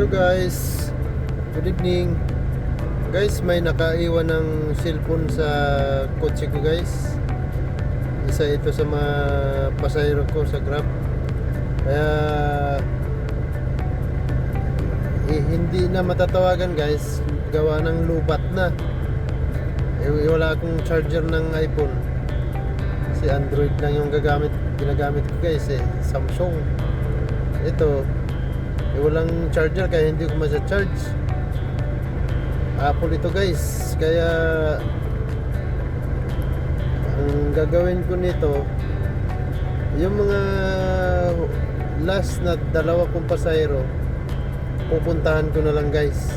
Hello guys, good evening. Guys, may nakaiwan ng cellphone sa kotse ko guys. Isa ito sa mga pasahero ko sa Grab. Kaya hindi na matatawagan guys, gawa ng lubat na. Wala akong charger ng iPhone. Kasi Android lang yung ginagamit ko guys Samsung. Ito walang charger kaya hindi ko ma-charge. Apple ito guys. Kaya ang gagawin ko nito, yung mga last na dalawa kong pasahero, pupuntahan ko na lang guys.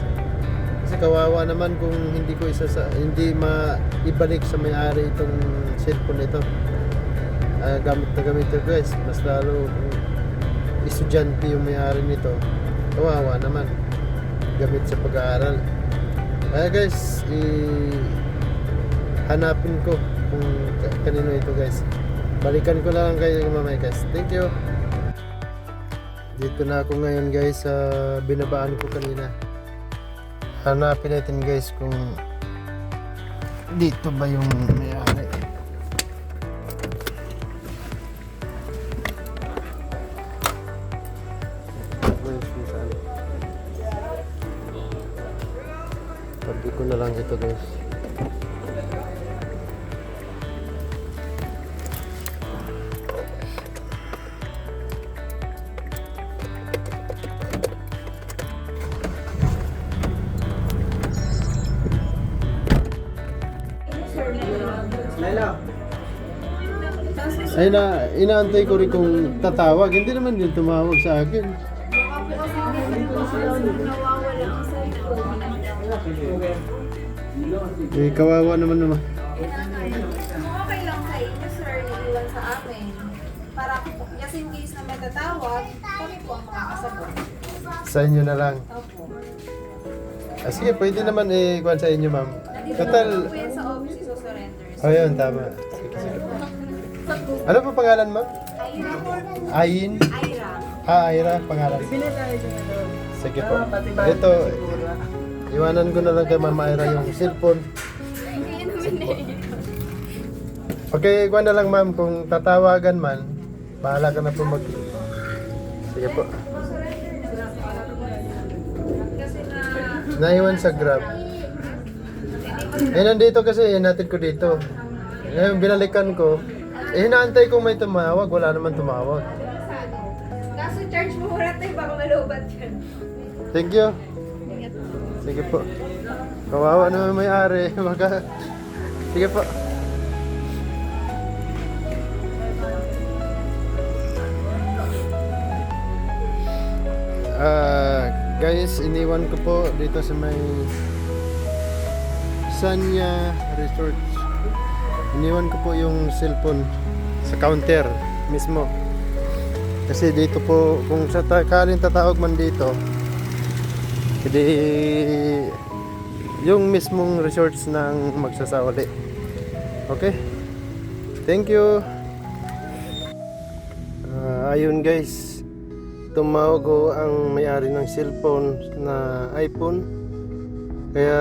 Kasi kawawa naman kung hindi ko hindi maibalik sa may-ari itong cellphone ito. Gamit na gamit ito guys. Mas lalo estudyante yung may-ari nito, kawawa naman, gamit sa pag-aaral. Kaya guys, hanapin ko kung kanino ito guys. Balikan ko lang kayo mamaya guys. Thank you. Dito na ako ngayon guys sa binabaan ko kanina. Hanapin natin guys kung dito ba yung may-ari. Tabi ko na lang ito guys. Ay na, inaantay ko rin kung tatawag. Hindi naman din tumawag sa akin. Kawawa naman. Okay lang sa inyo, sir, iiwan sa amin. Para just in case na may tatawag, kami po ang makakasagot. Sa inyo na lang. Opo. Sige, pwede naman kuhan sa inyo ma'am. Nandito Total. naman po yan sa office, iso-surrender. Oh yun, tama. Sige. Ano pa pangalan ma'am? Aira po. Ayin? Aira. Aira, pangalan. Sige po. Ito, iwanan ko na lang kay Mama Aira yung cellphone. Okay, kuha na lang ma'am, kung tatawagan man, bahala ka na po Sige po. Kasi na... Naiwan sa Grab. Nandito kasi, hinatid ko dito. Ngayon, binalikan ko. Hinaantay ko may tumawag, wala naman tumawag. Kaso charge mo muna tayo, baka malubat yan. Thank you. Sige po. Kawawa naman may-ari. Sige po. Guys, iniwan ko po dito sa may Sanya Resort. Iniwan ko po yung cellphone sa counter mismo. Kasi dito po, kung sakaling tatawag man dito, hindi yung mismong resorts ng magsasawali. Okay? Thank you. Ayun guys, tumawag ko ang may-ari ng cellphone na iPhone. Kaya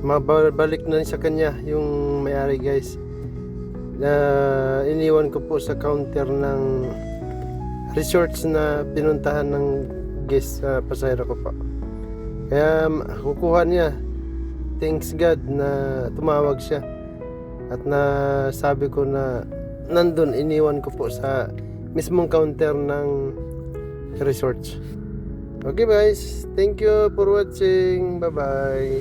mabalik na sa kanya yung may-ari guys. Iniwan ko po sa counter ng resorts na pinuntahan ng guest pasahero ko po. Kaya kukuha niya. Thanks God na tumawag siya. At nasabi ko na nandun, iniwan ko po sa mismong counter ng resorts. Okay guys, thank you for watching. Bye bye.